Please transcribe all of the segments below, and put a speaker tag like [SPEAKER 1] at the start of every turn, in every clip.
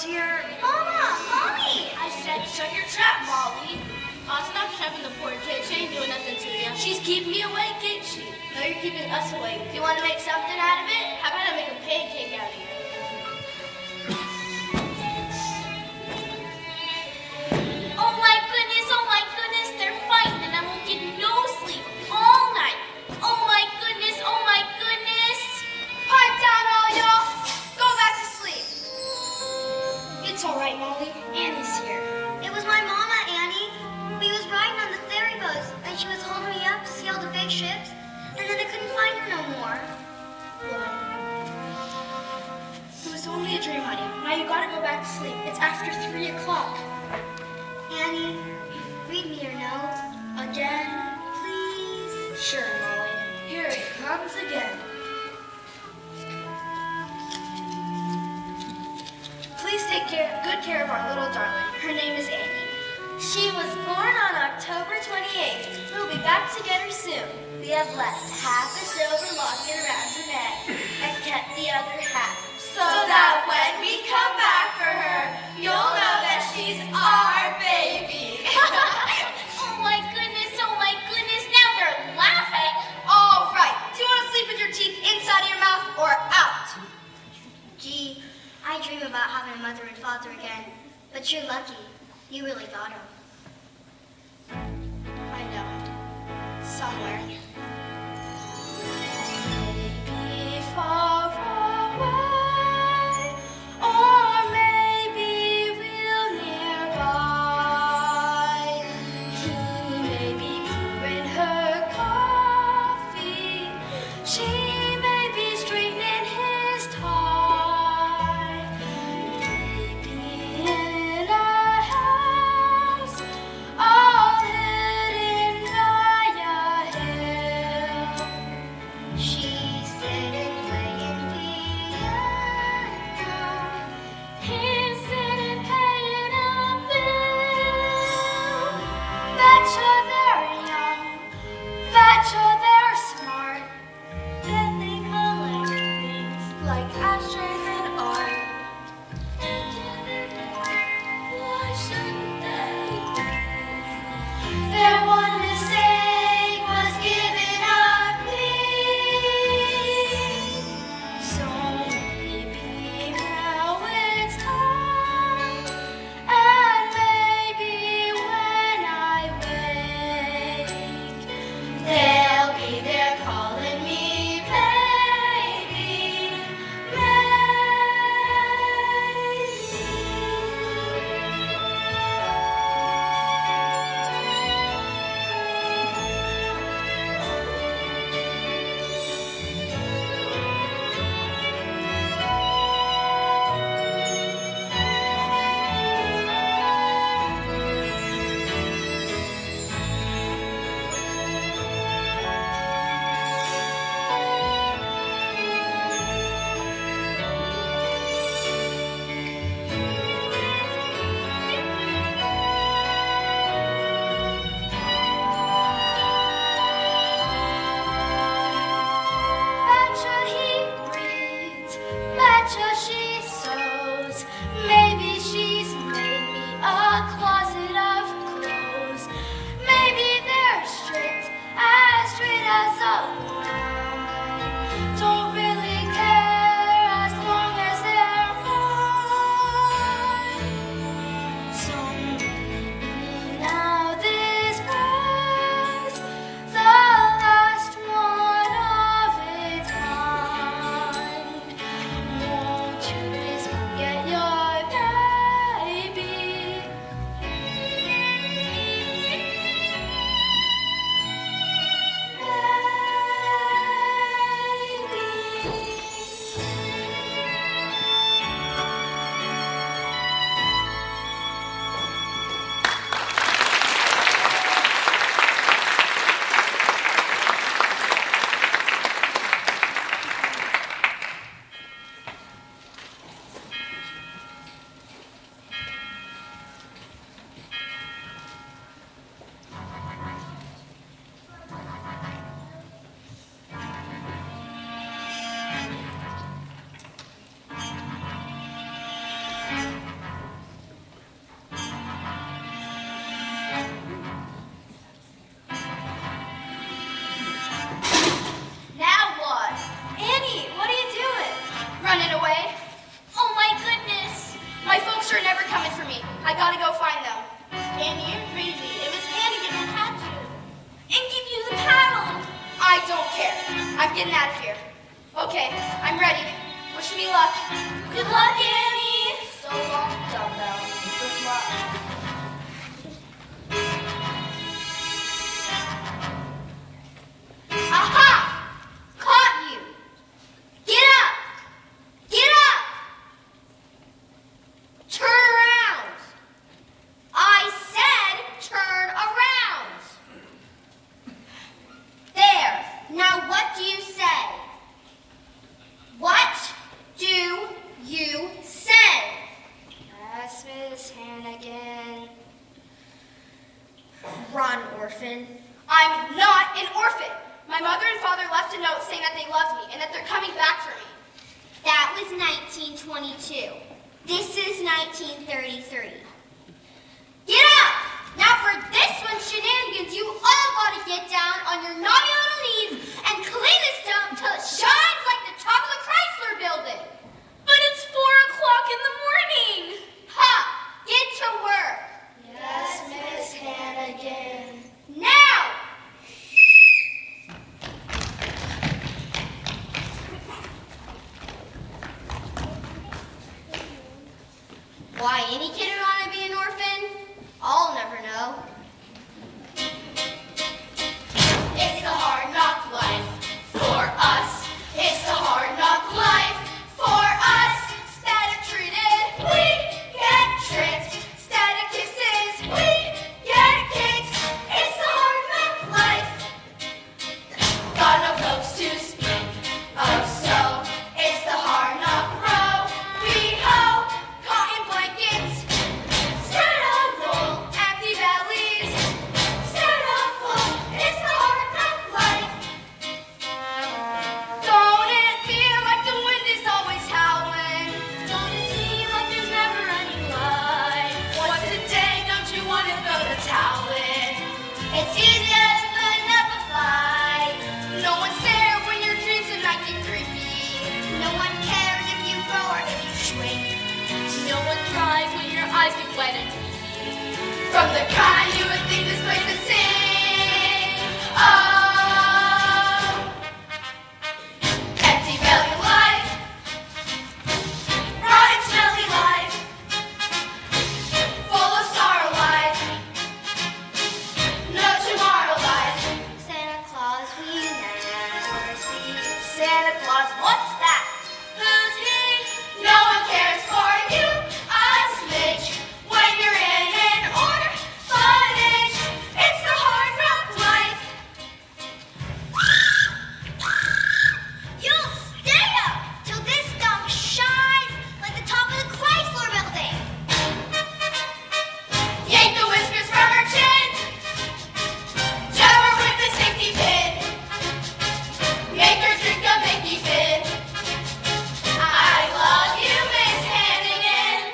[SPEAKER 1] dear.
[SPEAKER 2] Mama, Mommy!
[SPEAKER 3] I said shut your trap, Molly. I'll stop shoving the poor kid. She ain't doing nothing to you. She's keeping me awake, ain't she? No, you're keeping us awake. Do you want to make something out of it? How about I make a pancake out of you?
[SPEAKER 2] Oh my goodness, they're fighting and I won't get no sleep all night. Oh my goodness.
[SPEAKER 1] Pipe down, all y'all. Go back to sleep. It's all right, Molly. Annie's here.
[SPEAKER 4] It was my mama, Annie. We was riding on the ferry boats, and she was holding me up to see all the big ships, and then I couldn't find her no more.
[SPEAKER 1] Well, it was only a dream, honey. Now you gotta go back to sleep. It's after 3 o'clock.
[SPEAKER 4] Annie, read me your note.
[SPEAKER 1] Again?
[SPEAKER 4] Please?
[SPEAKER 1] Sure, Molly. Here it comes again. Please take good care of our little darling. Her name is Annie.
[SPEAKER 2] She was born on October 28th. We'll be back to get her soon. We have left half a silver locket around her neck and kept the other half. So that when we come back for her, you'll know that she's our baby. Oh my goodness. Now they're laughing.
[SPEAKER 1] All right. Do you want to sleep with your teeth inside of your mouth or out?
[SPEAKER 4] Gee, I dream about having a mother and father again. But you're lucky. You really got them.
[SPEAKER 1] I know. Somewhere.
[SPEAKER 2] Maybe far away, or maybe real nearby. He may be brewing her coffee. She may be straightening his tie. Maybe in a house all hidden by a hill.
[SPEAKER 4] She's sitting playing piano.
[SPEAKER 2] He's sitting paying a bill. Betcha they're young, betcha they're smart. Bet they collect things like ashtrays and art. Why shouldn't they? Their one mistake was giving up me. So maybe now it's time, and maybe when I wake, they'll be there calling me baby, Betcha he reads, betcha she sews. Maybe she's made me a closet of clothes. Maybe they're straight as a line. Don't really care as long as they're mine. So maybe now this was the last one of its kind. Won't you please get your baby?
[SPEAKER 3] Okay, I'm ready. Wish me luck.
[SPEAKER 2] Good luck, Annie.
[SPEAKER 3] So long, dumbbell. Good luck.
[SPEAKER 1] Aha! Caught you! Get up! Get up! Turn around! I said turn around! There. Now what do you say? What do you say?
[SPEAKER 2] Yes, Miss Hannigan.
[SPEAKER 1] Run, orphan.
[SPEAKER 3] I'm not an orphan. My mother and father left a note saying that they loved me and that they're coming back for me.
[SPEAKER 1] That was 1922. This is 1933. Get up! Now for this one's shenanigans, you all gotta get down on your naughty little knees and clean this dump till it shines like the top of the Chrysler building.
[SPEAKER 2] But it's 4 o'clock in the morning.
[SPEAKER 1] Ha! Get to work.
[SPEAKER 2] Yes, Miss Hannigan.
[SPEAKER 1] Now! Why any kid would want to be an orphan? I'll never know.
[SPEAKER 3] It's a hard knock life for us. It's a hard knock life for us. Static treated, we get tricked. Static kisses, we get kicked. It's a hard knock life. Got no folks to speak of, so it's the hard knock row. We hoe cotton blankets, styrofoam, empty bellies, styrofoam. It's the hard knock life. Don't it feel like the wind is always howling? Don't it seem like there's never any light? Once a day, don't you want to throw the towel in? It's easy as putting up a fight. No one's there when your dreams at night get creepy.
[SPEAKER 1] No one cares if you grow or if you shrink.
[SPEAKER 3] No one cries when your eyes get wet and weepy. From the kind you would think this place would sing. Oh, empty belly life, rotten smelly life, full of sorrow life, no tomorrow life.
[SPEAKER 1] Santa Claus, we never see.
[SPEAKER 3] Santa Claus, what's that? Who's he? No one cares for you, a smidge. When you're in an orphanage, it's the hard knock life.
[SPEAKER 1] You'll stay up till this dump shines like the top of the Chrysler building.
[SPEAKER 3] Yank the whiskers from her chin. Jab her with the safety pin. Make her drink a Mickey Finn. I love you, Miss Hannigan.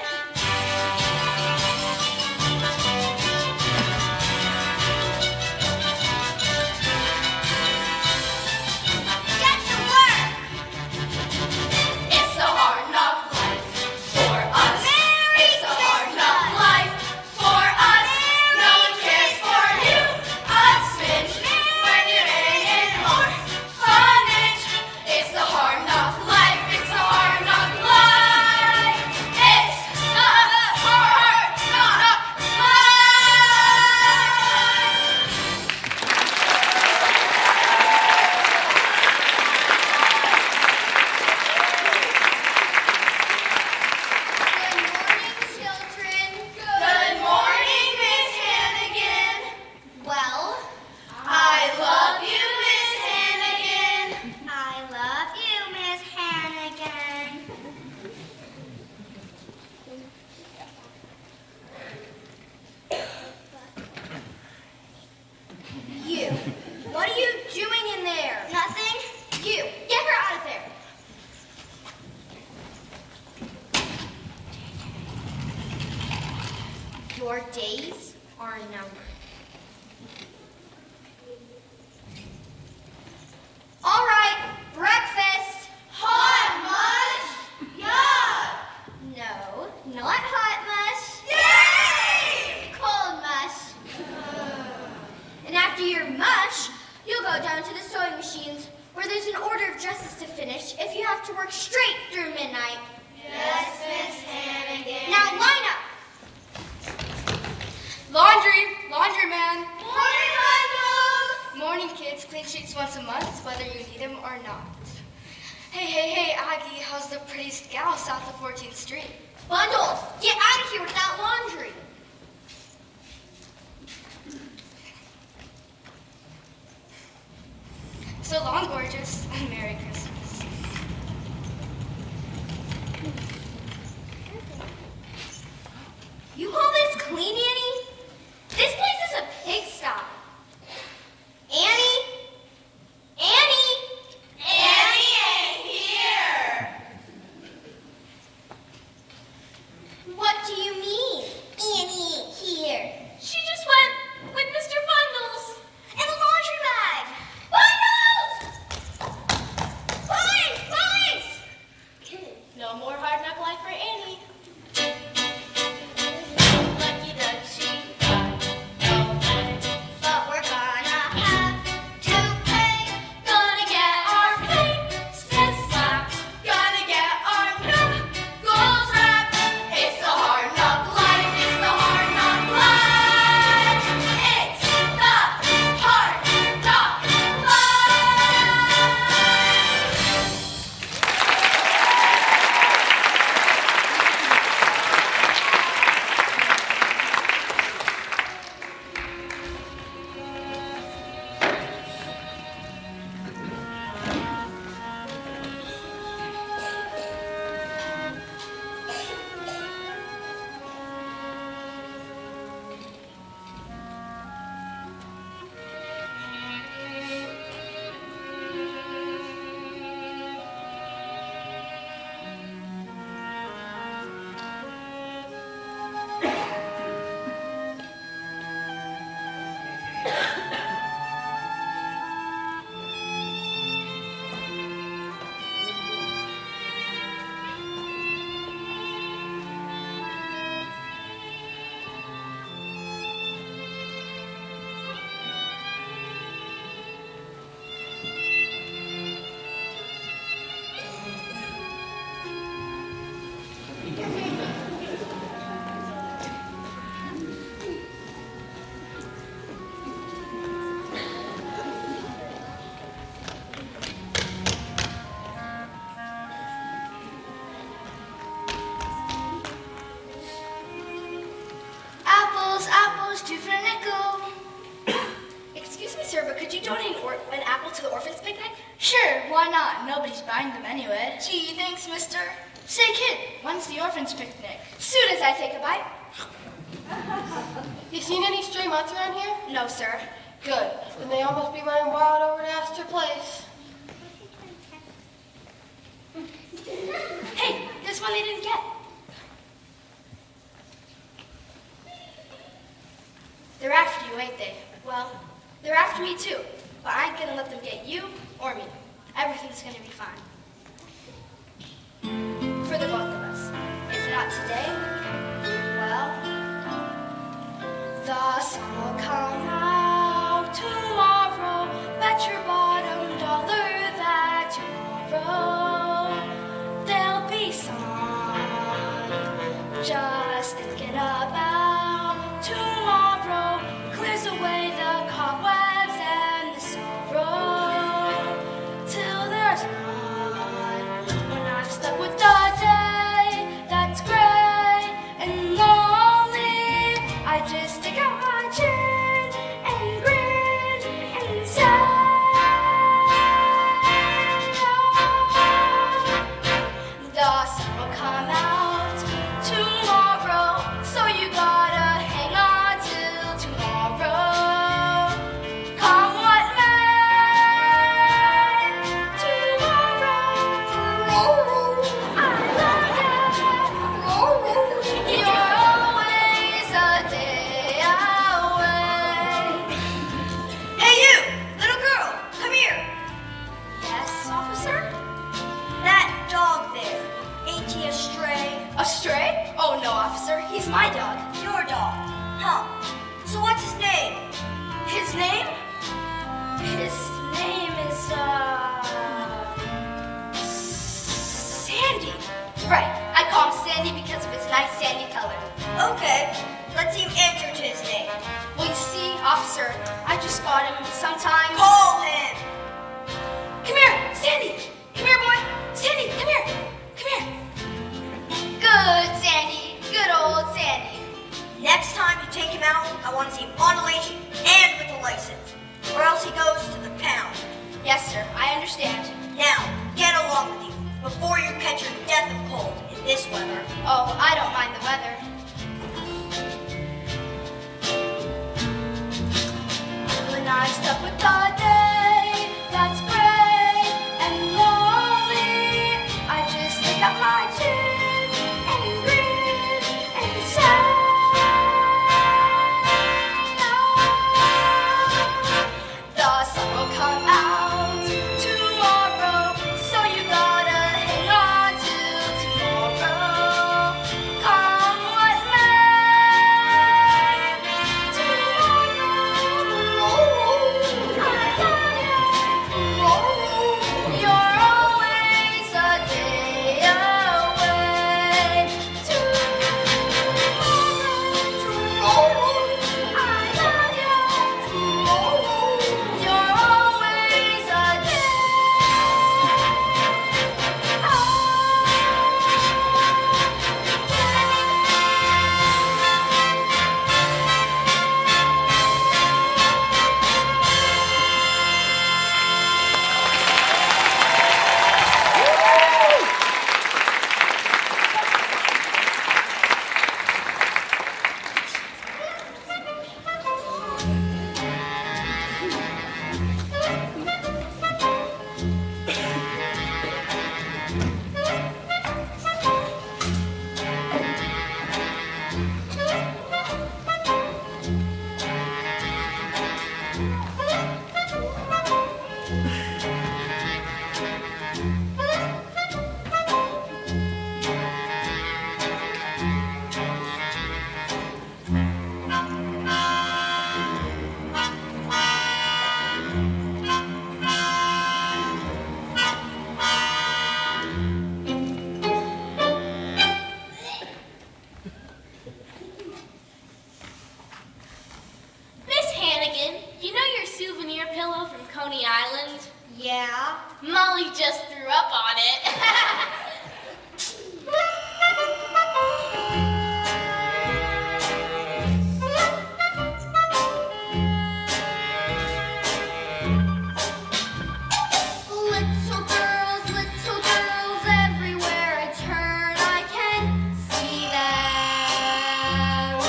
[SPEAKER 1] Get to work.
[SPEAKER 3] It's a hard knock life for us.
[SPEAKER 1] Merry
[SPEAKER 3] It's a hard
[SPEAKER 1] Christmas.
[SPEAKER 3] knock life for us. No one cares for you, a smidge. When you're in an orphanage, it's the hard knock life. It's a hard knock life. It's a hard knock life.
[SPEAKER 1] Good morning, children.
[SPEAKER 3] Good morning, Miss Hannigan.
[SPEAKER 1] Well,
[SPEAKER 3] I love you, Miss Hannigan.
[SPEAKER 1] I love you, Miss Hannigan. You. What are you doing in there? Nothing. You. Get her out of there. Your days are numbered. All right, breakfast.
[SPEAKER 3] Hot mush? Yuck!
[SPEAKER 1] No, not hot mush.
[SPEAKER 3] Yay!
[SPEAKER 1] Cold mush. And after your mush, you'll go down to the sewing machines where there's an order of dresses to finish have to work straight through midnight.
[SPEAKER 3] Yes, Miss Hannigan.
[SPEAKER 1] Now line up.
[SPEAKER 5] Laundryman.
[SPEAKER 3] Morning, Michaels!
[SPEAKER 5] Morning, kids. Clean sheets once a month, whether you need them or not. Hey, Aggie, how's the prettiest gal south of 14th Street?
[SPEAKER 1] Bundles, get out of here with that laundry.
[SPEAKER 5] So long, gorgeous, and Merry Christmas.
[SPEAKER 1] You call this clean, Annie? This place is a pigsty. Annie? Annie?
[SPEAKER 3] Annie ain't here.
[SPEAKER 1] What do you mean, Annie ain't here?
[SPEAKER 3] She just went with Mr. Bundles.
[SPEAKER 1] And the laundry bag. Bundles! Police!
[SPEAKER 3] No more hard knock life for Annie. Lucky duck, she got no way.
[SPEAKER 1] But we're gonna have to pay.
[SPEAKER 3] Gonna get our faces slapped. Gonna get our knuckles wrapped. It's the hard knock life. It's the hard knock life. It's the hard knock
[SPEAKER 2] Apples, 2 for a nickel.
[SPEAKER 5] Excuse me, sir, but could you donate an apple to the orphans picnic?
[SPEAKER 2] Sure, why not? Nobody's buying them anyway.
[SPEAKER 5] Gee, thanks, mister.
[SPEAKER 2] Say, kid, when's the orphans picnic?
[SPEAKER 5] Soon as I take a bite.
[SPEAKER 6] You seen any stray mutts around here?
[SPEAKER 5] No, sir.
[SPEAKER 6] Good. Then they all must be running wild over to Astor Place.
[SPEAKER 5] Hey, there's one they didn't get. They're after you, ain't they? Well, they're after me too. But I ain't gonna let them get you or me. Everything's gonna be fine. For the both of us. If not today, well, the sun will come out tomorrow. Bet your bottom dollar that tomorrow there'll be sun. Just thinking about tomorrow clears away the cobwebs and the sorrow till there's none. When I'm stuck with the day that's gray and lonely, I just stick out my chin and grin and say, the sun will come out tomorrow, so you gotta hang on till tomorrow. Come what may, tomorrow, I love you. You're always a day away.
[SPEAKER 1] Hey you, little girl, come here.
[SPEAKER 5] Yes, officer?
[SPEAKER 1] That dog there, ain't he a stray?
[SPEAKER 5] A stray? Oh no, officer, he's my dog.
[SPEAKER 1] Your dog. Huh. So what's his name?
[SPEAKER 5] His name? His name is,
[SPEAKER 2] Right. I call him Sandy because of his nice sandy color.
[SPEAKER 4] Okay, let's see him answer to his name.
[SPEAKER 2] Well, you see, officer, I just got him sometimes.
[SPEAKER 4] Call him!
[SPEAKER 2] Come here, Sandy. Come here, boy. Sandy, come here. Come here. Good, Sandy. Good old Sandy.
[SPEAKER 4] Next time you take him out, I want to see him on a leash and with a license. Or else he goes to the pound.
[SPEAKER 2] Yes, sir. I understand.
[SPEAKER 4] Now, get along with you before you catch your death of cold in this weather.
[SPEAKER 2] Oh, I don't mind the weather. When I step with the day, that's gray and lonely. I just stick out my chin and grin and say, the sun will come out tomorrow, so you gotta hang on till tomorrow. Come what may, tomorrow, you're always a day away. You're always a
[SPEAKER 3] Miss Hannigan, you know your souvenir pillow from Coney Island?
[SPEAKER 1] Yeah.
[SPEAKER 3] Molly just threw up on it.
[SPEAKER 1] Little girls, everywhere I turn, I can see them.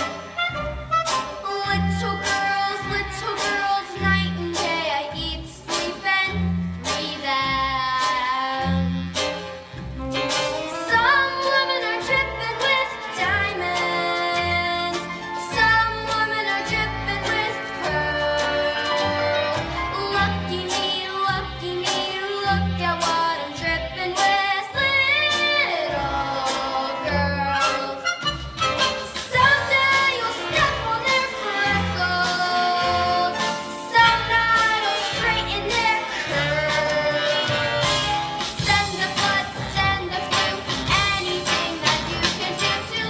[SPEAKER 1] Little girls, night and day, I eat, sleep, and breathe them. Some women are dripping with diamonds. Some women are dripping with pearls. Lucky me, look at what I'm dripping with, little girls. Someday you'll step on their freckles. Some night I'll straighten their curls. Send the flood, send the flu, anything that you can do to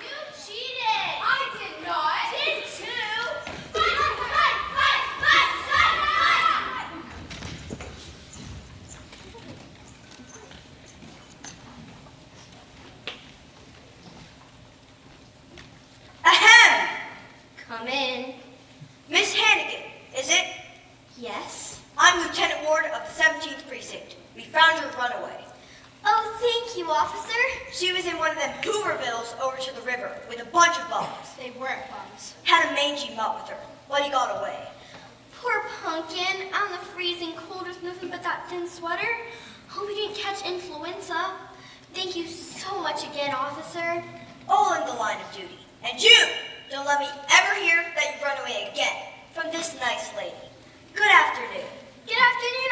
[SPEAKER 3] You cheated! I did not! Did too! Fight!
[SPEAKER 4] Ahem!
[SPEAKER 1] come in.
[SPEAKER 4] Miss Hannigan, is it?
[SPEAKER 1] Yes.
[SPEAKER 4] I'm Lieutenant Ward of the 17th Precinct. We found your runaway.
[SPEAKER 1] Oh, thank you, officer.
[SPEAKER 4] She was in one of them Hoovervilles over to the river with a bunch of bums.
[SPEAKER 2] They weren't bums.
[SPEAKER 4] Had a mangy mutt with her, but he got away.
[SPEAKER 1] Poor pumpkin, out in the freezing cold with nothing but that thin sweater. Hope he didn't catch influenza. Thank you so much again, officer.
[SPEAKER 4] All in the line of duty. And you, don't let me ever hear that you run away again from this nice lady. Good afternoon.
[SPEAKER 1] Good afternoon,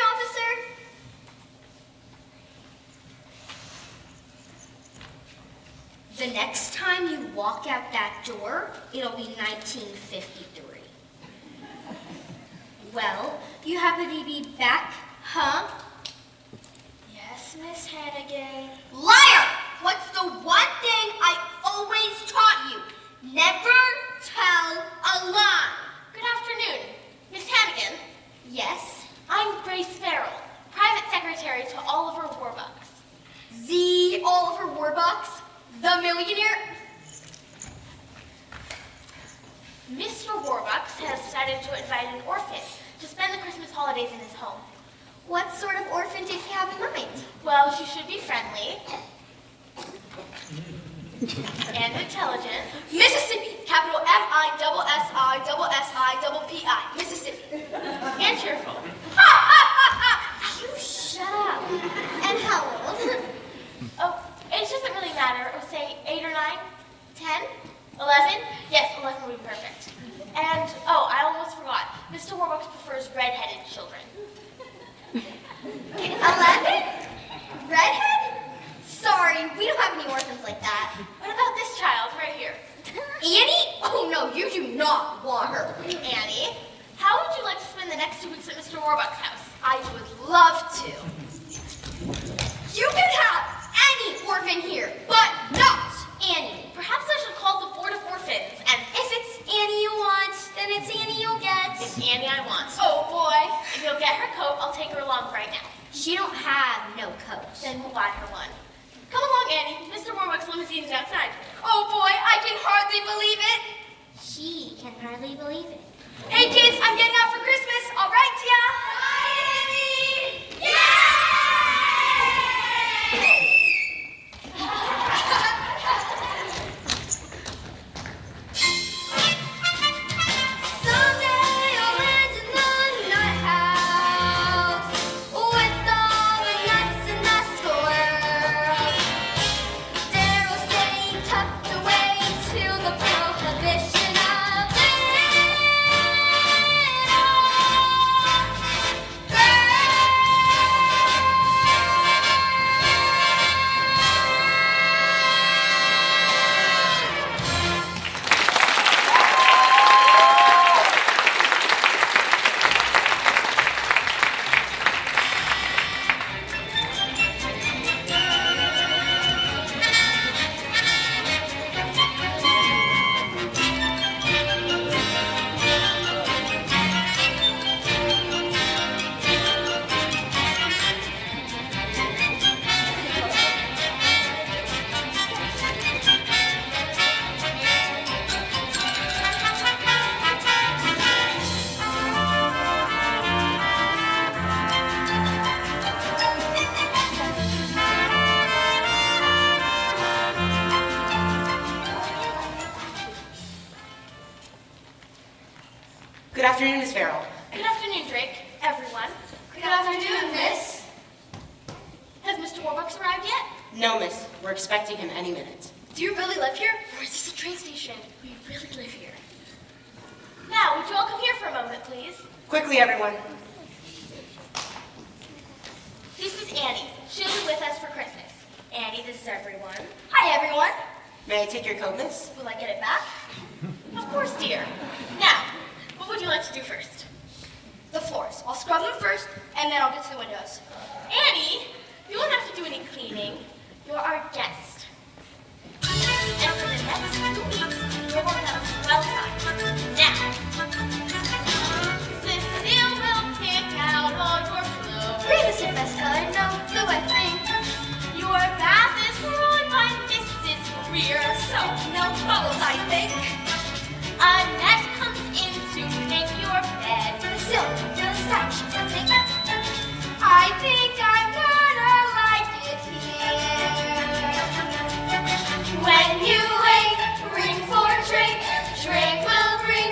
[SPEAKER 1] next time you walk out that door, it'll be 1953. Well, you happen to be back, huh?
[SPEAKER 2] Yes, Miss Hannigan.
[SPEAKER 1] Liar! What's the one thing I always taught you? Never tell a lie.
[SPEAKER 5] Good afternoon, Miss Hannigan.
[SPEAKER 1] Yes?
[SPEAKER 5] I'm Grace Farrell, private secretary to Oliver Warbucks.
[SPEAKER 1] The Oliver Warbucks? The millionaire?
[SPEAKER 5] Mr. Warbucks has decided to invite an orphan to spend the Christmas holidays in his home.
[SPEAKER 1] What sort of orphan did he have in mind?
[SPEAKER 5] Well, she should be friendly and intelligent.
[SPEAKER 1] Mississippi, capital M-I-S-S-I-P-I, Mississippi.
[SPEAKER 5] And cheerful.
[SPEAKER 1] You shut up. And how old?
[SPEAKER 5] Oh, it doesn't really matter. Oh, say 8 or 9, 10, 11? Yes, 11 would be perfect. And, oh, I almost forgot. Mr. Warbucks prefers red-headed children.
[SPEAKER 1] 11? Redhead? Sorry, we don't have any orphans like that.
[SPEAKER 5] What about this child right here?
[SPEAKER 1] Annie? Oh no, you do not want her.
[SPEAKER 5] Annie, how would you like to spend the next 2 weeks at Mr. Warbucks' house?
[SPEAKER 1] I would love to. You can have any orphan here, but not Annie.
[SPEAKER 5] Perhaps I should call the Board of Orphans, and
[SPEAKER 1] If it's Annie you want, then it's Annie you'll get.
[SPEAKER 5] it's Annie I want.
[SPEAKER 1] Oh boy.
[SPEAKER 5] If you'll get her coat, I'll take her along right now.
[SPEAKER 1] She don't have no coat.
[SPEAKER 5] Then we'll buy her one. Come along, Annie. Mr. Warbucks' limousine is outside.
[SPEAKER 1] Oh boy, I can hardly believe it. She can hardly believe it.
[SPEAKER 2] Hey kids, I'm getting out for Christmas. I'll write to ya. Bye, Annie.
[SPEAKER 1] Someday I'll rent another house with all the nuts and the squirrels. There will stay tucked away till the prohibition of
[SPEAKER 7] Good afternoon, Miss Farrell.
[SPEAKER 5] Good afternoon, Drake. Everyone.
[SPEAKER 2] Good afternoon, Miss.
[SPEAKER 5] Has Mr. Warbucks arrived yet?
[SPEAKER 7] No, Miss. We're expecting him any minute.
[SPEAKER 2] Do you really live here?
[SPEAKER 5] Or is this a train station? We really live here. Now, would you all come here for a moment, please?
[SPEAKER 7] Quickly, everyone.
[SPEAKER 5] This is Annie. She'll be with us for Christmas. Annie, this is everyone.
[SPEAKER 2] Hi, everyone.
[SPEAKER 7] May I take your coat, Miss?
[SPEAKER 5] Will I get it back? Of course, dear. Now, what would you like to do first?
[SPEAKER 2] The floors. I'll scrub them first, and then I'll get to the windows.
[SPEAKER 5] Annie, you won't have to do any cleaning. You're our guest. And for the next 2 weeks, you're going to have well time. Now, Cecile will pick out all your clothes.
[SPEAKER 2] Green is your best color. No, blue, I think.
[SPEAKER 5] Your bath is run by Mrs. Greer, so no bubbles, I think. Annette comes in to make your bed.
[SPEAKER 2] Silk, no starch, something.
[SPEAKER 1] I think I'm gonna like it here.
[SPEAKER 5] When you wake, ring for drink, drink will bring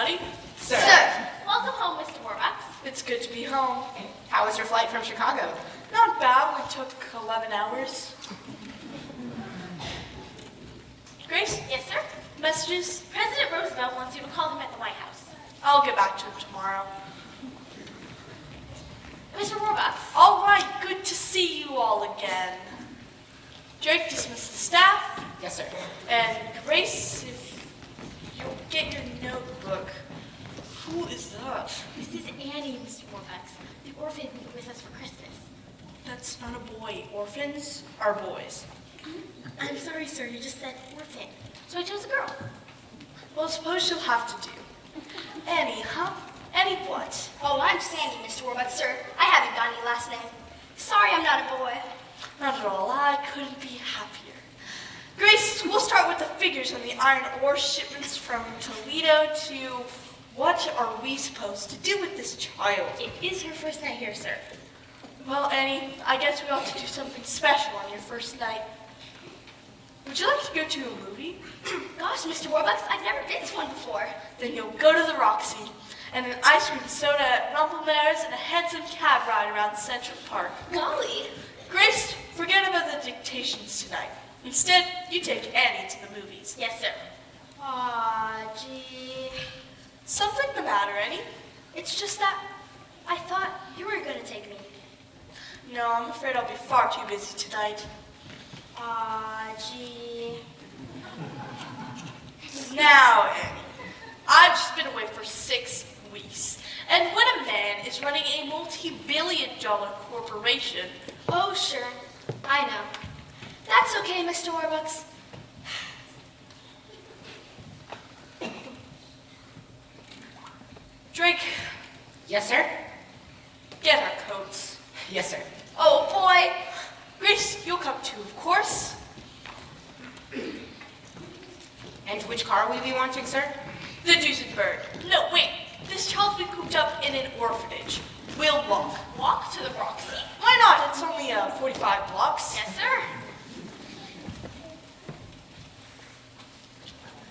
[SPEAKER 8] everybody.
[SPEAKER 7] Sir.
[SPEAKER 3] Welcome home, Mr. Warbucks.
[SPEAKER 8] It's good to be home.
[SPEAKER 7] How was your flight from Chicago?
[SPEAKER 8] Not bad. We took 11 hours. Grace,
[SPEAKER 3] Yes, sir.
[SPEAKER 8] messages?
[SPEAKER 3] President Roosevelt wants you to call him at the White House.
[SPEAKER 8] I'll get back to him tomorrow.
[SPEAKER 3] Mr. Warbucks.
[SPEAKER 8] All right, good to see you all again. Drake, dismiss the staff.
[SPEAKER 7] Yes, sir.
[SPEAKER 8] And Grace, if you'll get your notebook. Who is that?
[SPEAKER 3] This is Annie, Mr. Warbucks, the orphan with us for Christmas.
[SPEAKER 8] That's not a boy. Orphans are boys.
[SPEAKER 3] I'm sorry, sir. You just said orphan. So I chose a girl.
[SPEAKER 8] Well, suppose you'll have to do. Annie, huh? Annie what?
[SPEAKER 2] Oh, I'm Sandy, Mr. Warbucks, sir. I haven't got any last name. Sorry I'm not a boy.
[SPEAKER 8] Not at all. I couldn't be happier. Grace, we'll start with the figures on the iron ore shipments from Toledo to what are we supposed to do with this child?
[SPEAKER 3] It is her first night here, sir.
[SPEAKER 8] Well, Annie, I guess we ought to do something special on your first night. Would you like to go to a movie?
[SPEAKER 2] Gosh, Mr. Warbucks, I've never been to one before.
[SPEAKER 8] Then you'll go to the Roxy and an ice cream soda at Rumpelmares and a handsome cab ride around Central Park.
[SPEAKER 2] Golly.
[SPEAKER 8] Grace, forget about the dictations tonight. Instead, you take Annie to the movies.
[SPEAKER 3] Yes, sir.
[SPEAKER 2] Aw, gee.
[SPEAKER 8] Something the matter, Annie?
[SPEAKER 2] It's just that I thought you were going to take me.
[SPEAKER 8] No, I'm afraid I'll be far too busy tonight.
[SPEAKER 2] Aw, gee.
[SPEAKER 8] Now, Annie, I've just been away for 6 weeks. And when a man is running a multi-billion-dollar corporation,
[SPEAKER 2] Oh, sure. I know. That's okay, Mr. Warbucks.
[SPEAKER 8] Drake,
[SPEAKER 7] Yes, sir.
[SPEAKER 8] get our coats.
[SPEAKER 7] Yes, sir.
[SPEAKER 8] Oh, boy. Grace, you'll come too, of course.
[SPEAKER 7] And which car will you be wanting, sir?
[SPEAKER 8] The Duesenberg. No, wait. This child's been cooped up in an orphanage. We'll walk.
[SPEAKER 3] Walk to the Roxy.
[SPEAKER 8] Why not? It's only 45 blocks.
[SPEAKER 3] Yes, sir.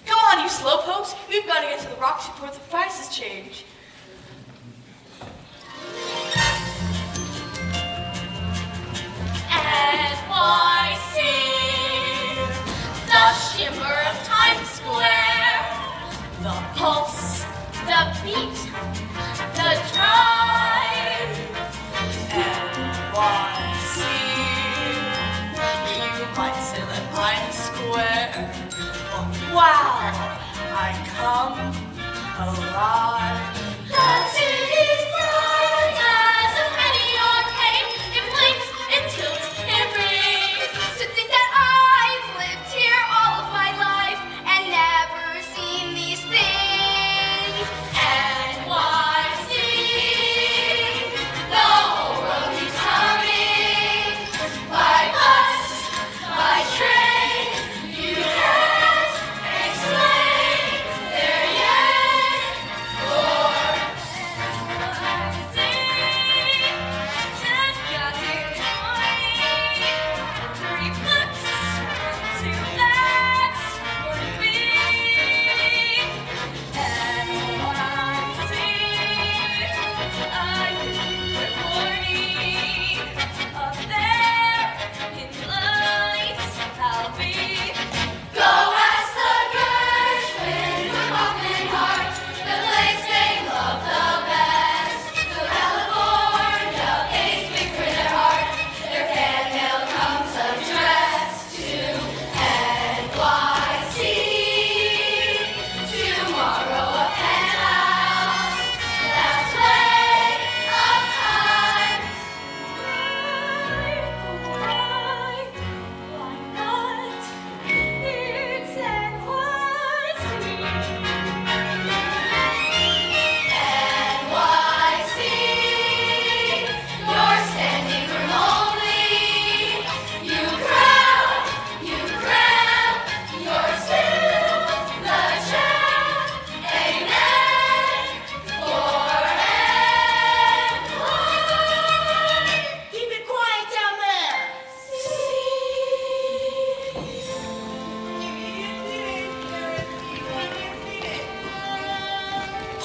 [SPEAKER 8] Come on, you slowpokes. We've got to get to the Roxy before the prices change.
[SPEAKER 3] NYC, the shimmer of Times Square,
[SPEAKER 8] The pulse
[SPEAKER 3] the beat, the drive.
[SPEAKER 8] NYC. You might say that I'm square, but wow, I come alive.
[SPEAKER 3] The city's bright as a penny arcade. It blinks, it tilts, it rings. To think that I've lived here all of my life and never seen these things. NYC, the whole world keeps coming. By bus, by train, you can't explain. There yet, for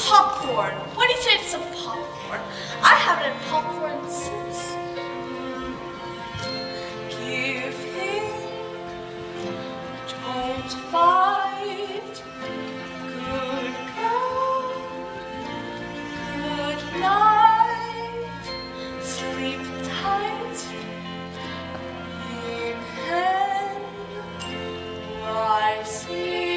[SPEAKER 8] popcorn. What do you say to some popcorn? I haven't had popcorn since. Give him, don't fight. Good God, good night. Sleep tight in hand. I sleep.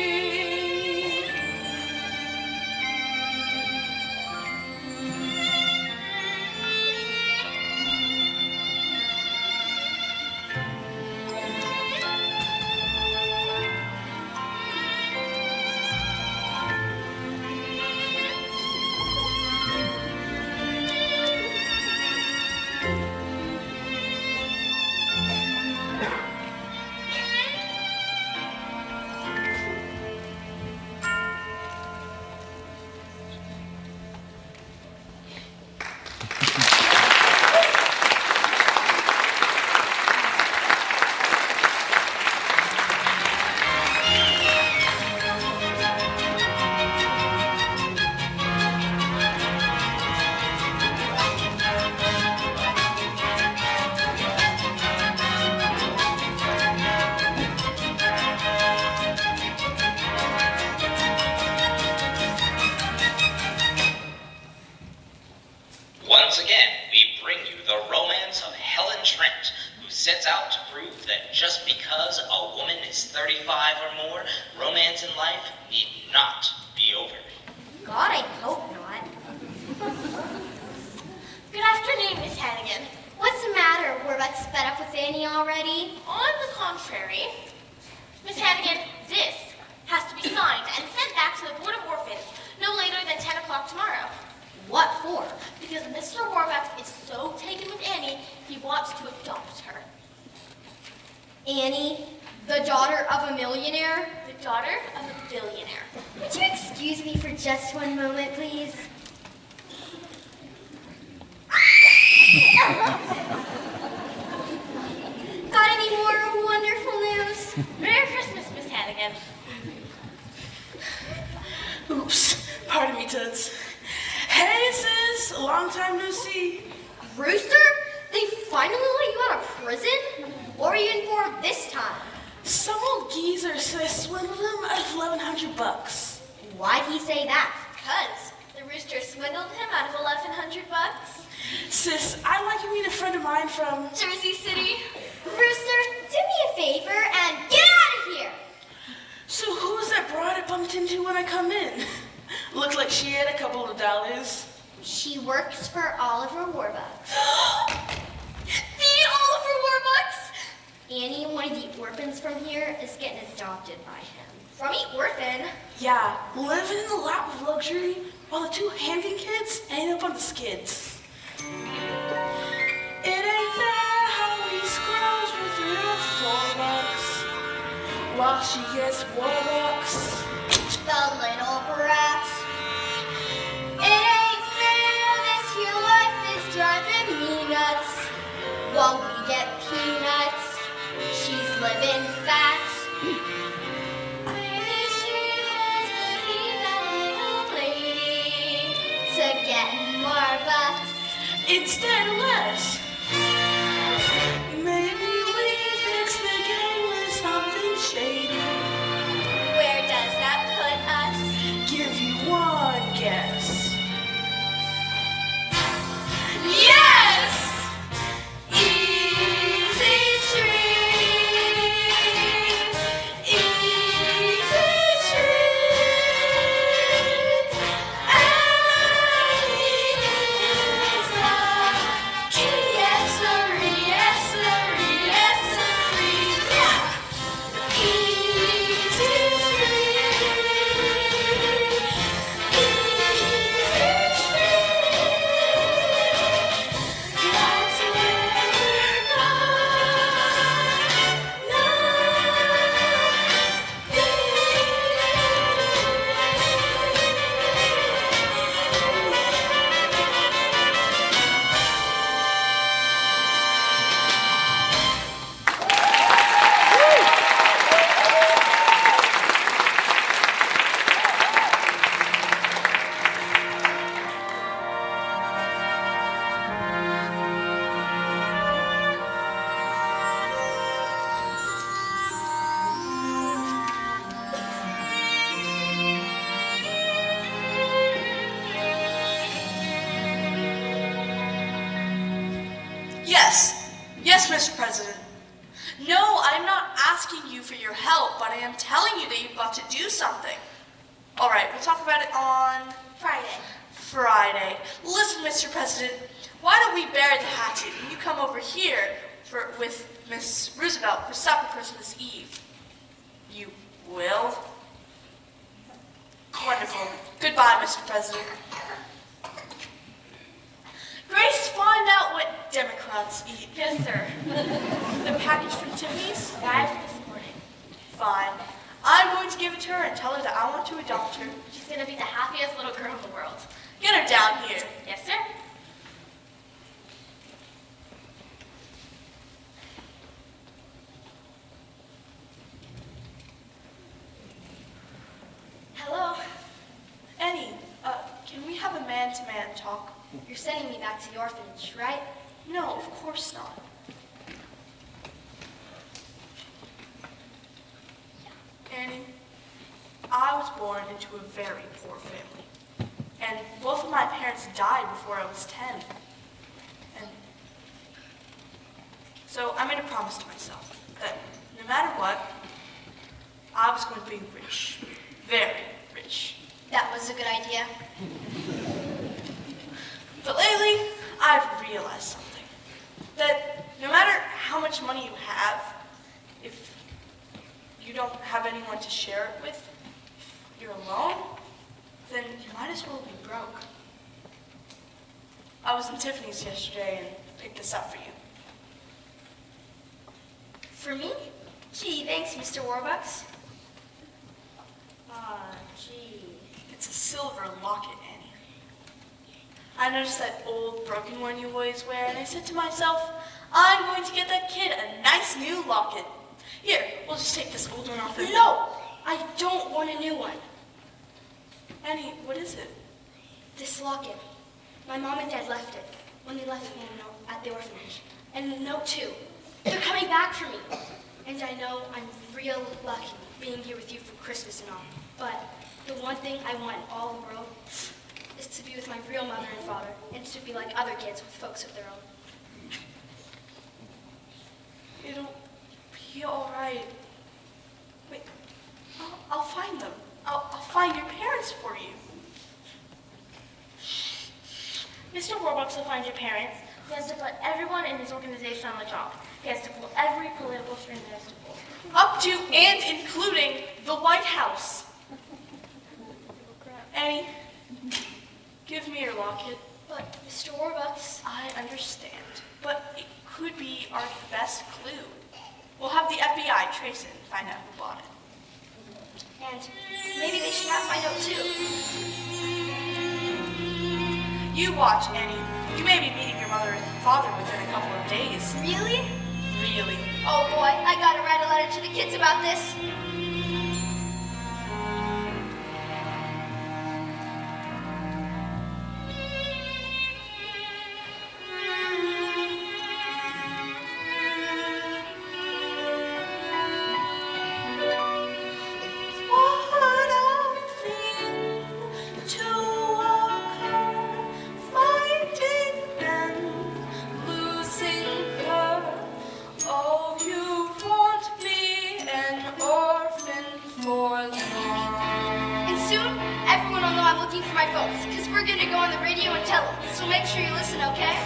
[SPEAKER 9] Once again, we bring you the romance of Helen Trent, who sets out to prove that just because a woman is 35 or more, romance in life need not be over.
[SPEAKER 1] God, I hope not.
[SPEAKER 2] Good afternoon, Miss Hannigan.
[SPEAKER 1] What's the matter? We're about to sped up with Annie already?
[SPEAKER 2] On the contrary, Miss Hannigan, this has to be signed and sent back to the Board of Orphans no later than 10 o'clock tomorrow.
[SPEAKER 1] What for?
[SPEAKER 2] Because Mr. Warbucks is so taken with Annie, he wants to adopt her.
[SPEAKER 1] Annie, the daughter of a millionaire?
[SPEAKER 2] The daughter of a billionaire.
[SPEAKER 1] Would you excuse me for just one moment, please? Got any more wonderful news?
[SPEAKER 2] Merry Christmas, Miss Hannigan.
[SPEAKER 8] Oops, pardon me, Toots. Hey, sis, long time no see.
[SPEAKER 1] Rooster? They finally let you out of prison? What are you in for this time?
[SPEAKER 8] Some old geezer said I swindled him out of $1,100.
[SPEAKER 1] Why'd he say that?
[SPEAKER 2] Because the rooster swindled him out of $1,100.
[SPEAKER 8] Sis, I'd like you to meet a friend of mine from
[SPEAKER 2] Jersey City.
[SPEAKER 1] Rooster, do me a favor and get out of here!
[SPEAKER 8] So who's that broad I bumped into when I come in? Looked like she had a couple of dollars.
[SPEAKER 1] She works for Oliver Warbucks.
[SPEAKER 2] The Oliver Warbucks!
[SPEAKER 1] Annie, one of the orphans from here, is getting adopted by him. From the orphan?
[SPEAKER 8] Yeah, living in the lap of luxury while the two Hampton kids end up on the skids. It ain't that how we squirrels with your $4 while she gets Warbucks.
[SPEAKER 1] The little brat. It ain't fair, this here life is driving me nuts. While we get peanuts, she's living fat. Maybe she has to be that little lady to get more bucks.
[SPEAKER 8] Instead of less. Maybe we fix the game with something shady.
[SPEAKER 2] Where does that put us?
[SPEAKER 8] Give you one guess.
[SPEAKER 2] Yes! Easy Street! Easy Street! Annie is the key, yes sir!
[SPEAKER 8] Yes. Yes, Mr. President. No, I'm not asking you for your help, but I am telling you that you've got to do something. All right, we'll talk about it on Friday. Listen, Mr. President, why don't we bury the hatchet and you come over here with Miss Roosevelt for supper Christmas Eve? You will? Wonderful. Goodbye, Mr. President. Grace, find out what Democrats eat.
[SPEAKER 5] Yes, sir.
[SPEAKER 8] The package from Tiffany's?
[SPEAKER 5] Arrived this morning.
[SPEAKER 8] Fine. I'm going to give it to her and tell her that I want to adopt her.
[SPEAKER 5] She's gonna be the happiest little girl in the world.
[SPEAKER 8] Get her down here.
[SPEAKER 5] Yes, sir. Hello.
[SPEAKER 8] Annie, can we have a man-to-man talk?
[SPEAKER 5] You're sending me back to the orphanage, right?
[SPEAKER 8] No, of course not. Annie, I was born into a very poor family. And both of my parents died before I was 10. And so I made a promise to myself that no matter what, I was going to be rich. Very rich.
[SPEAKER 5] That was a good idea.
[SPEAKER 8] But lately, I've realized something. That no matter how much money you have, if you don't have anyone to share it with, if you're alone, then you might as well be broke. I was in Tiffany's yesterday and picked this up for you.
[SPEAKER 5] For me? Gee, thanks, Mr. Warbucks. Gee.
[SPEAKER 8] It's a silver locket, Annie. I noticed that old broken one you always wear, and I said to myself, I'm going to get that kid a nice new locket. Here, we'll just take this old one off.
[SPEAKER 5] No! I don't want a new one.
[SPEAKER 8] Annie, what is it?
[SPEAKER 5] This locket. My mom and dad left it when they left me a note at the orphanage. And a note too. They're coming back for me. And I know I'm real lucky being here with you for Christmas and all. But the one thing I want in all the world is to be with my real mother and father and to be like other kids with folks of their own.
[SPEAKER 8] It'll be all right. Wait, I'll find them. I'll find your parents for you.
[SPEAKER 5] Mr. Warbucks will find your parents. He has to put everyone in his organization on the job. He has to pull every political string there is to pull.
[SPEAKER 8] Up to and including the White House. Annie, give me your locket.
[SPEAKER 5] But, Mr. Warbucks,
[SPEAKER 8] I understand, but it could be our best clue. We'll have the FBI trace it and find out who bought it.
[SPEAKER 5] and maybe they should have my note too.
[SPEAKER 8] You watch, Annie. You may be meeting your mother and father within a couple of days.
[SPEAKER 5] Really?
[SPEAKER 8] Really.
[SPEAKER 1] Oh boy, I gotta write a letter to the kids about this. And soon, everyone will know I'm looking for my folks, because we're gonna go on the radio and tell them. So make sure you listen, okay?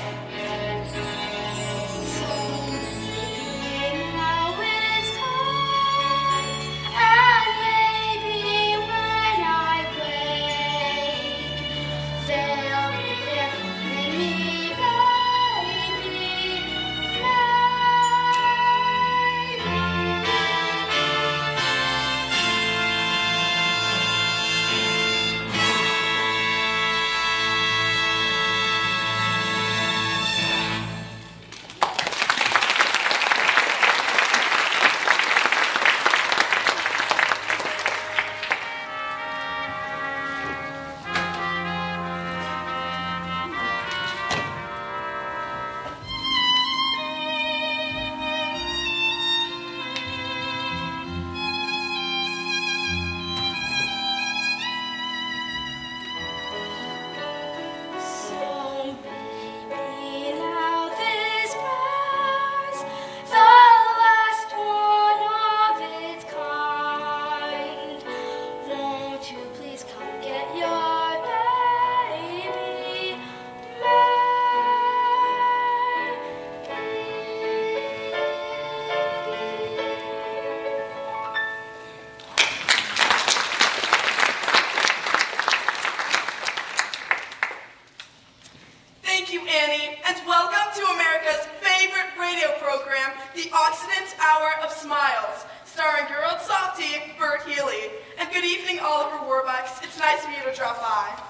[SPEAKER 8] Thank you, Annie, and welcome to America's favorite radio program, the Occident Hour of Smiles, starring your old softie, Bert Healy. And good evening, Oliver Warbucks. It's nice of you to drop by.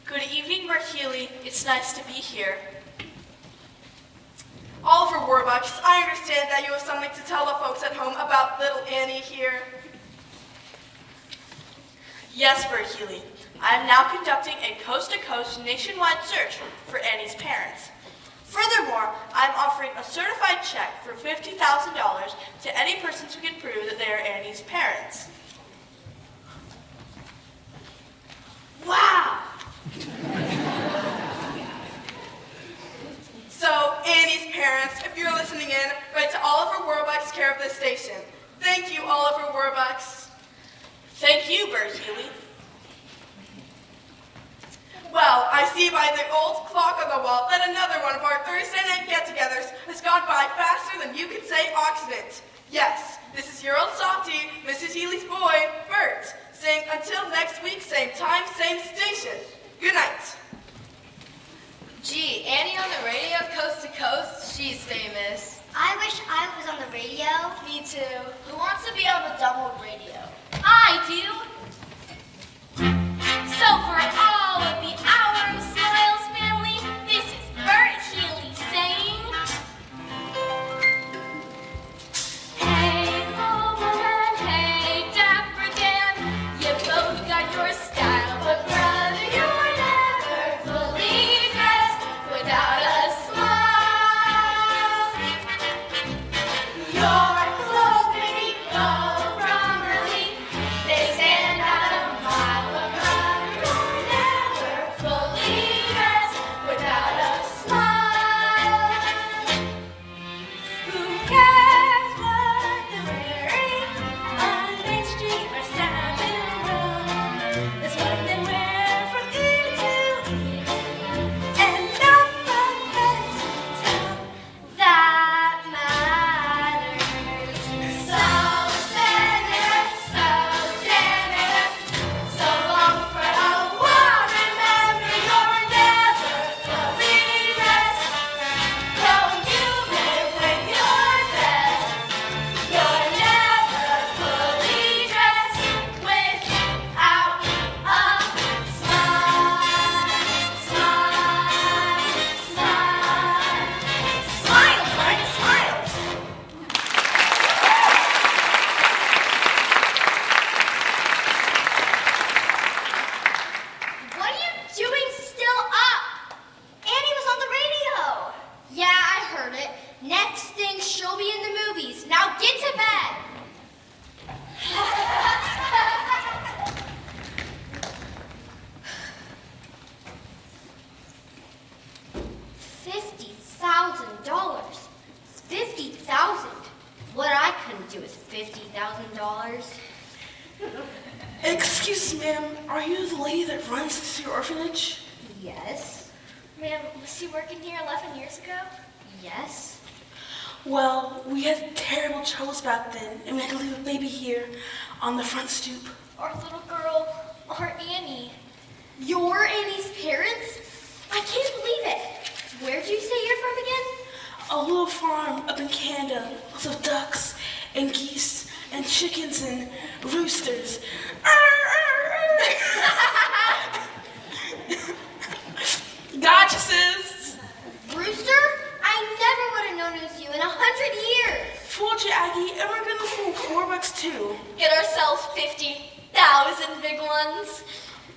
[SPEAKER 10] Good evening, Bert Healy. It's nice to be here.
[SPEAKER 8] Oliver Warbucks, I understand that you have something to tell the folks at home about little Annie here.
[SPEAKER 10] Yes, Bert Healy. I am now conducting a coast-to-coast nationwide search for Annie's parents. Furthermore, I am offering a certified check for $50,000 to any persons who can prove that they are Annie's parents.
[SPEAKER 8] Wow! So, Annie's parents, if you're listening in, write to Oliver Warbucks, care of this station. Thank you, Oliver Warbucks.
[SPEAKER 10] Thank you, Bert Healy.
[SPEAKER 8] Well, I see by the old clock on the wall that another one of our Thursday night get-togethers has gone by faster than you can say Occident. Yes, this is your old softie, Mrs. Healy's boy, Bert, saying until next week, same time, same station. Good night.
[SPEAKER 6] Gee, Annie on the radio, coast to coast, she's famous.
[SPEAKER 4] I wish I was on the radio.
[SPEAKER 2] Me too. Who wants to be on the double radio?
[SPEAKER 1] I do. So for all of the Hour of Smiles family, this is Bert Healy saying, hey, Loboman, hey, Dapper Dan, you both got your style, but brother, you're never fully dressed without a smile. Your clothes may go properly, they stand out a mile, but brother, you're never fully dressed without a smile. Who cares what they're wearing on Main Street or Savile Row? It's what they wear from ear to ear, and not the head to toe that matters. So senator, so janitor, so long for a while. Remember, you're never fully dressed. Though you live with your best, you're never fully dressed without a smile. Smile, smile, smile, Barney, smile. What are you doing still up?
[SPEAKER 4] Annie was on the radio.
[SPEAKER 1] Yeah, I heard it. Next thing, she'll be in the movies. Now get to bed. $50,000. $50,000. What I couldn't do with $50,000.
[SPEAKER 8] Excuse me, ma'am, are you the lady that runs this orphanage?
[SPEAKER 1] Yes.
[SPEAKER 2] Ma'am, was he working here 11 years ago?
[SPEAKER 1] Yes.
[SPEAKER 8] Well, we had terrible troubles back then, and we had to leave a baby here on the front stoop.
[SPEAKER 2] Our little girl, our Annie.
[SPEAKER 1] You're Annie's parents? I can't believe it. Where'd you say you're from again?
[SPEAKER 8] A little farm up in Canada, lots of ducks and geese and chickens and roosters. Gotcha, sis.
[SPEAKER 1] Rooster? I never would have known it was you in 100 years.
[SPEAKER 8] Fooled you, Aggie, and we're gonna fool $4 too.
[SPEAKER 2] Get ourselves 50,000 big ones.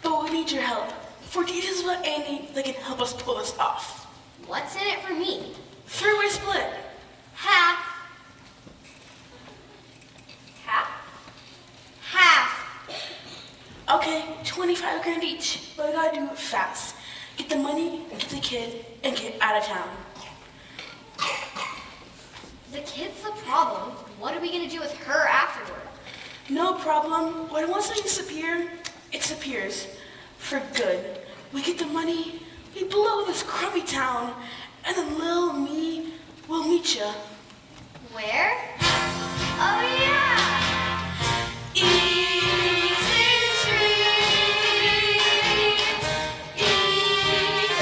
[SPEAKER 8] But we need your help. For details about Annie that can help us pull this off.
[SPEAKER 1] What's in it for me?
[SPEAKER 8] Three-way split.
[SPEAKER 1] Half. Half? Half.
[SPEAKER 8] Okay, 25 grand each, but we gotta do it fast. Get the money, get the kid, and get out of town.
[SPEAKER 1] The kid's the problem. What are we gonna do with her afterward?
[SPEAKER 8] No problem. When once something disappears, it disappears. For good. We get the money, we blow this crummy town, and then little me will meet ya.
[SPEAKER 1] Where? Oh yeah! Easy street, easy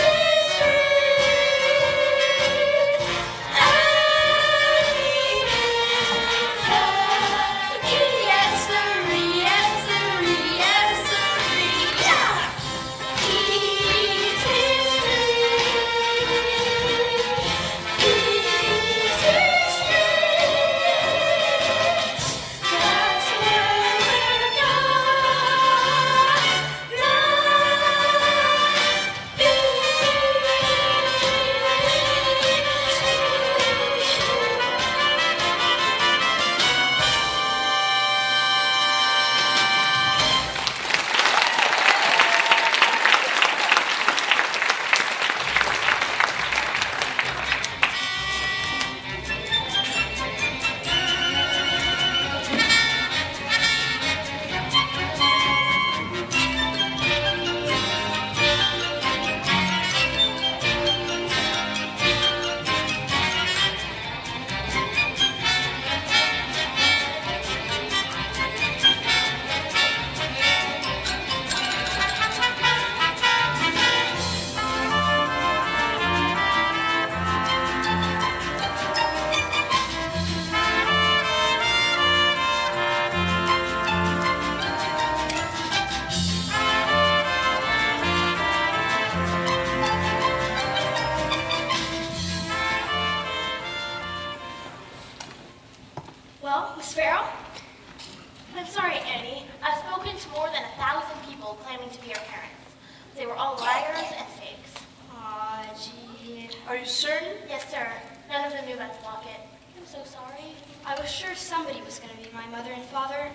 [SPEAKER 2] They were all liars and fakes.
[SPEAKER 5] Aw, gee.
[SPEAKER 8] Are you certain?
[SPEAKER 2] Yes, sir. None of them knew about the locket. I'm so sorry.
[SPEAKER 5] I was sure somebody was going to be my mother and father.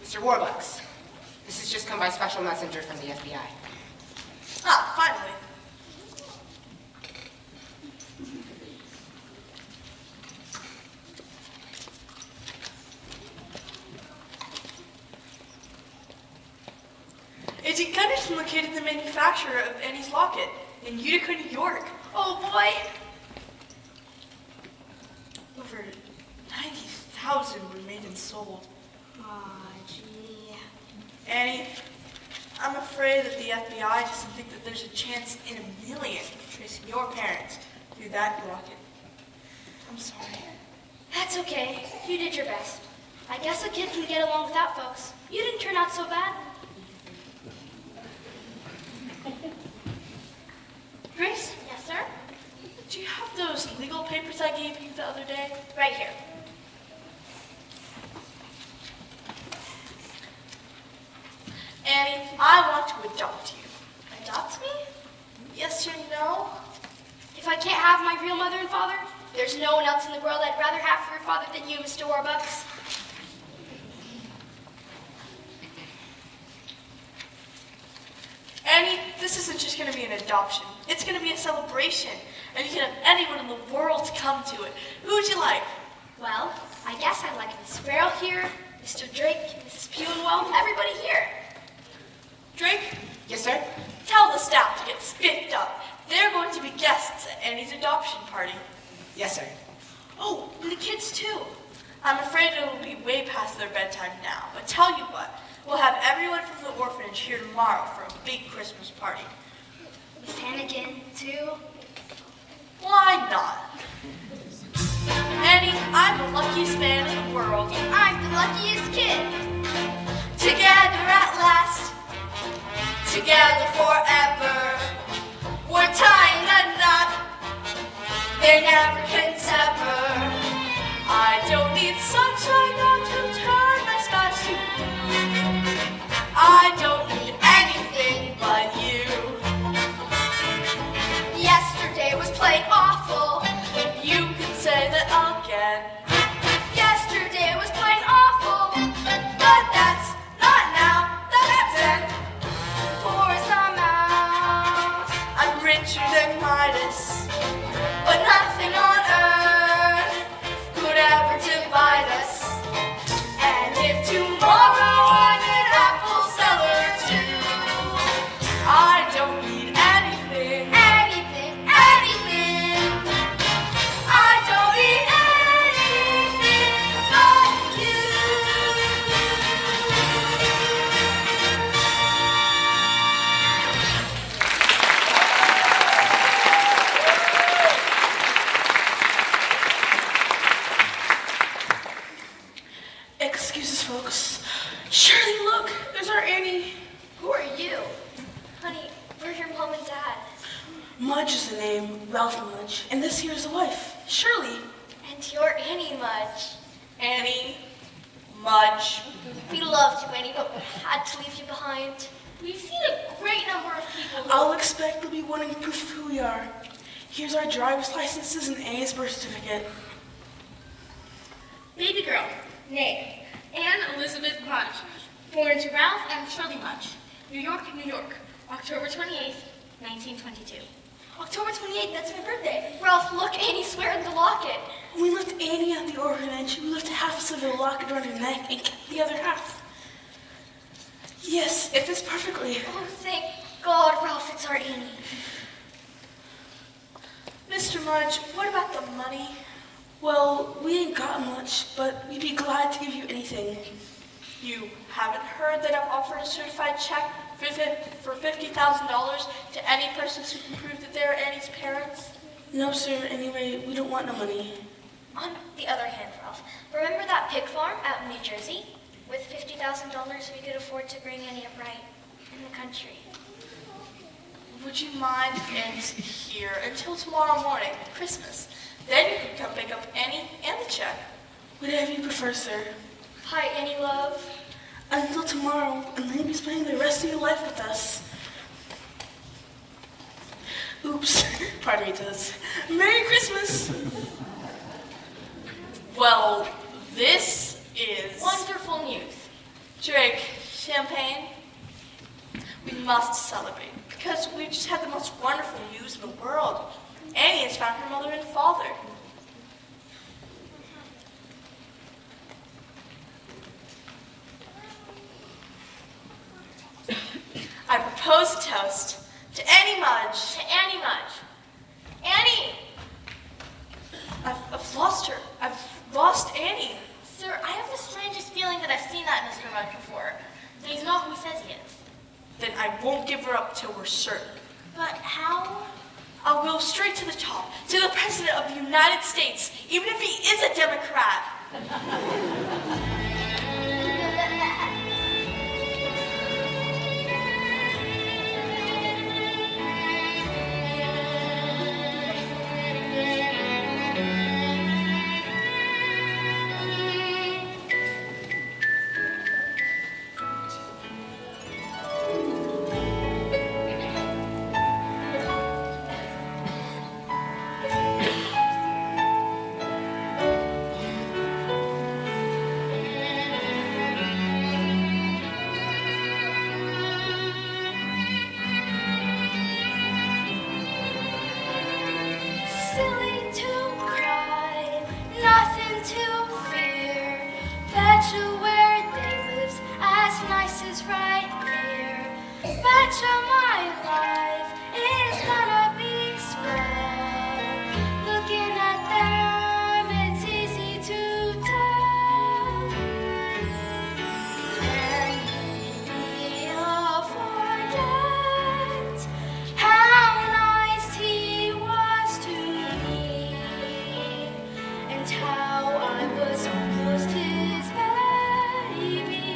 [SPEAKER 7] Mr. Warbucks, this has just come by special messenger from the FBI.
[SPEAKER 8] Ah, finally. Agent Gunderson located the manufacturer of Annie's locket in Utica, New York.
[SPEAKER 2] Oh, boy.
[SPEAKER 8] Over 90,000 were made and sold.
[SPEAKER 5] Aw, gee.
[SPEAKER 8] Annie, I'm afraid that the FBI doesn't think that there's a chance in a million of tracing your parents through that locket. I'm sorry.
[SPEAKER 5] That's okay. You did your best. I guess a kid can get along without folks. You didn't turn out so bad. Grace?
[SPEAKER 2] Yes, sir?
[SPEAKER 8] Do you have those legal papers I gave you the other day?
[SPEAKER 2] Right here.
[SPEAKER 8] Annie, I want to adopt you.
[SPEAKER 2] Adopt me?
[SPEAKER 8] Yes or no?
[SPEAKER 5] If I can't have my real mother and father, there's no one else in the world I'd rather have for a father than you, Mr. Warbucks.
[SPEAKER 8] Annie, this isn't just going to be an adoption. It's going to be a celebration, and you can have anyone in the world to come to it. Who would you like?
[SPEAKER 5] Well, I guess I'd like Miss Farrell here, Mr. Drake, Mrs. Pewinwell, everybody here.
[SPEAKER 8] Drake,
[SPEAKER 7] Yes, sir?
[SPEAKER 8] tell the staff to get spiffed up. They're going to be guests at Annie's adoption party.
[SPEAKER 7] Yes, sir.
[SPEAKER 8] Oh, and the kids too. I'm afraid it will be way past their bedtime now, but tell you what, we'll have everyone from the orphanage here tomorrow for a big Christmas party.
[SPEAKER 5] Miss Hannigan, too.
[SPEAKER 8] Why not? Annie, I'm the luckiest man in the world.
[SPEAKER 1] I'm the luckiest kid.
[SPEAKER 8] Together at last, together forever. We're tying a knot, they never can sever. I don't need sunshine now to turn my skies to blue. I don't need anything but you.
[SPEAKER 1] Yesterday was plain awful.
[SPEAKER 8] You can say that again.
[SPEAKER 1] Yesterday was plain awful.
[SPEAKER 8] But that's not now, that's then.
[SPEAKER 1] Poor as a mouse.
[SPEAKER 8] I'm richer than Midas, but nothing on earth could ever divide us. And if tomorrow I'm an apple seller too, I don't need anything.
[SPEAKER 1] Anything, anything.
[SPEAKER 8] I don't need anything but you. Excuses, folks. Shirley, look, there's our Annie.
[SPEAKER 2] Who are you? Honey, we're your mom and dad.
[SPEAKER 8] Mudge is the name, Ralph Mudge, and this here is the wife, Shirley.
[SPEAKER 2] And you're Annie Mudge.
[SPEAKER 8] Annie, Mudge.
[SPEAKER 2] We loved you, Annie, but we had to leave you behind. We've seen a great number of people who...
[SPEAKER 8] I'll expect they'll be wanting proof of who we are. Here's our driver's licenses and Annie's birth certificate.
[SPEAKER 11] Baby girl, name, Anne Elizabeth Mudge, born to Ralph and Shirley Mudge, New York, New York, October 28th, 1922.
[SPEAKER 2] October 28th, that's my birthday. Ralph, look, Annie's wearing the locket.
[SPEAKER 8] When we left Annie at the orphanage, we left half a silver locket around her neck and kept the other half. Yes, it fits perfectly.
[SPEAKER 2] Oh, thank God, Ralph, it's our Annie.
[SPEAKER 8] Mr. Mudge, what about the money? Well, we ain't got much, but we'd be glad to give you anything. You haven't heard that I've offered a certified check for $50,000 to any persons who can prove that they're Annie's parents? No, sir. Anyway, we don't want no money.
[SPEAKER 2] On the other hand, Ralph, remember that pig farm out in New Jersey? With $50,000, we could afford to bring Annie up right in the country.
[SPEAKER 8] Would you mind if Annie's here until tomorrow morning, Christmas? Then you can come pick up Annie and the check. Whatever you prefer, sir.
[SPEAKER 2] Hi, Annie, love.
[SPEAKER 8] Until tomorrow, and then you'll be spending the rest of your life with us. Margaritas. Merry Christmas. Well, this is...
[SPEAKER 11] Wonderful news.
[SPEAKER 8] Drake, champagne? We must celebrate because we just had the most wonderful news in the world. Annie has found her mother and father. I propose a toast to Annie Mudge.
[SPEAKER 11] To Annie Mudge. Annie!
[SPEAKER 8] I've lost her. I've lost Annie.
[SPEAKER 11] Sir, I have the strangest feeling that I've seen that Mr. Mudge before. That he's not who he says he is.
[SPEAKER 8] Then I won't give her up till we're certain.
[SPEAKER 11] But how?
[SPEAKER 8] I'll go straight to the top, to the President of the United States, even if he is a Democrat.
[SPEAKER 5] Silly to cry, nothing to fear. Betcha where they lives as nice as right here. Betcha my life is gonna be swell. Looking at them, it's easy to tell. And maybe I'll forget how nice he was to me, and how I was almost his baby.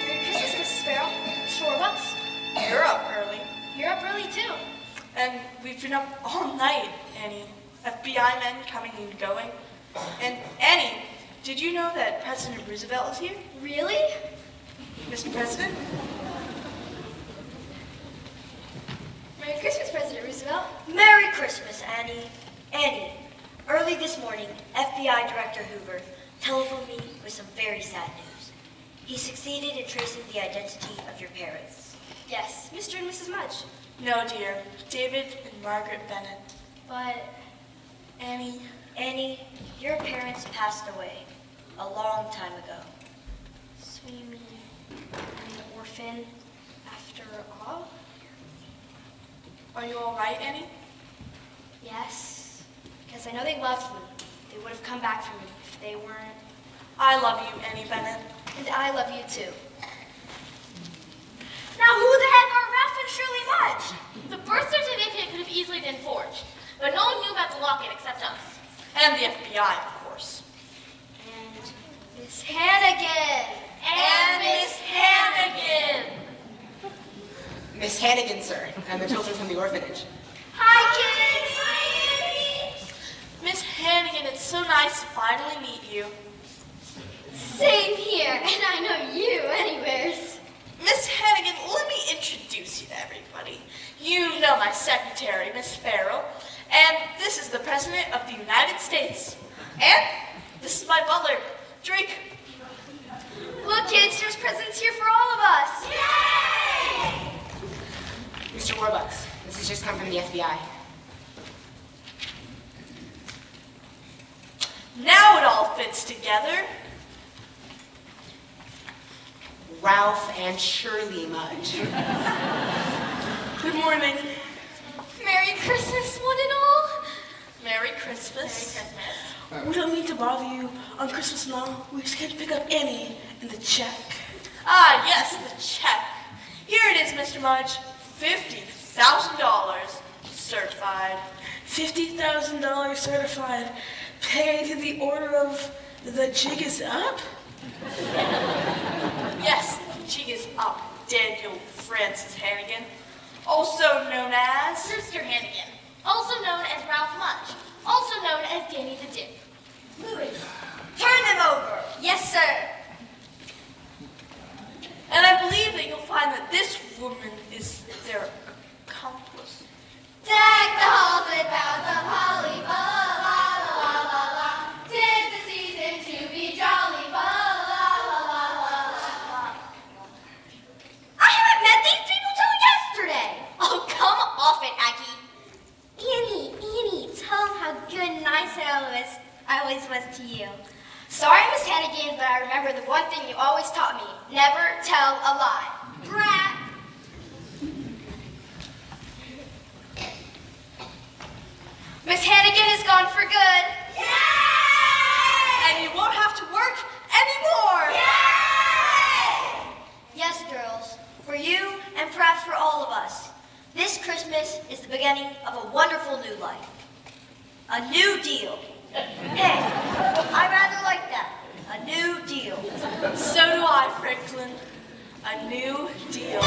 [SPEAKER 11] Merry Christmas, Mrs. Farrell. Mr. Warbucks.
[SPEAKER 8] You're up early.
[SPEAKER 11] You're up early, too.
[SPEAKER 8] And we've been up all night, Annie. FBI men coming and going. And Annie, did you know that President Roosevelt is here?
[SPEAKER 11] Really?
[SPEAKER 8] Mr. President?
[SPEAKER 11] Merry Christmas, President Roosevelt.
[SPEAKER 2] Merry Christmas, Annie. Annie, early this morning, FBI Director Hoover telephoned me with some very sad news. He succeeded in tracing the identity of your parents.
[SPEAKER 11] Yes, Mr. and Mrs. Mudge.
[SPEAKER 8] No, dear. David and Margaret Bennett.
[SPEAKER 11] But
[SPEAKER 8] Annie,
[SPEAKER 2] Annie, your parents passed away a long time ago.
[SPEAKER 11] so you mean I'm an orphan after all?
[SPEAKER 8] are you all right, Annie?
[SPEAKER 11] Yes, because I know they loved me. They would have come back for me if they weren't.
[SPEAKER 8] I love you, Annie Bennett.
[SPEAKER 11] And I love you too. Now who the heck are Ralph and Shirley Mudge? The birth certificate could have easily been forged, but no one knew about the locket except us.
[SPEAKER 8] And the FBI, of course.
[SPEAKER 11] And Miss Hannigan.
[SPEAKER 8] And Miss Hannigan.
[SPEAKER 7] Miss Hannigan, sir, and the children from the orphanage.
[SPEAKER 11] Hi, kids.
[SPEAKER 8] Miss Hannigan, it's so nice to finally meet you.
[SPEAKER 1] Same here, and I know you anyways.
[SPEAKER 8] Miss Hannigan, let me introduce you to everybody. You know my secretary, Miss Farrell, and this is the President of the United States. And this is my butler, Drake.
[SPEAKER 1] Look, kids, there's presents here for all of us. Yay!
[SPEAKER 7] Mr. Warbucks, this has just come from the FBI.
[SPEAKER 8] Now it all fits together.
[SPEAKER 7] Ralph and Shirley Mudge.
[SPEAKER 8] Good morning.
[SPEAKER 1] Merry Christmas, one and all.
[SPEAKER 8] Merry Christmas.
[SPEAKER 10] We don't mean to bother you on Christmas now. We just came to pick up Annie and the check.
[SPEAKER 8] Ah, yes, the check. Here it is, Mr. Mudge. $50,000 certified.
[SPEAKER 10] $50,000 certified. Paid to the order of the jig is up?
[SPEAKER 8] Yes, the jig is up, Daniel Francis Hannigan, also known as...
[SPEAKER 11] Brewster Hannigan, also known as Ralph Munch, also known as Danny the Dip.
[SPEAKER 2] Louis, turn them over.
[SPEAKER 11] Yes, sir.
[SPEAKER 8] And I believe that you'll find that this woman is their accomplice.
[SPEAKER 3] Deck the halls with boughs of holly, fa la la la la la. 'Tis the season to be jolly, fa la la la la la.
[SPEAKER 1] I haven't met these people till yesterday. Oh, come off it, Aggie. Annie, tell them how good and nice I always was to you. Sorry, Miss Hannigan, but I remember the one thing you always taught me. Never tell a lie. Brat. Miss Hannigan is gone for good.
[SPEAKER 8] Yay! And you won't have to work anymore!
[SPEAKER 1] Yay! Yes, girls, for you and perhaps for all of us, this Christmas is the beginning of a wonderful new life. A new deal. Hey, I rather like that. A new deal.
[SPEAKER 8] So do I, Franklin. A new deal.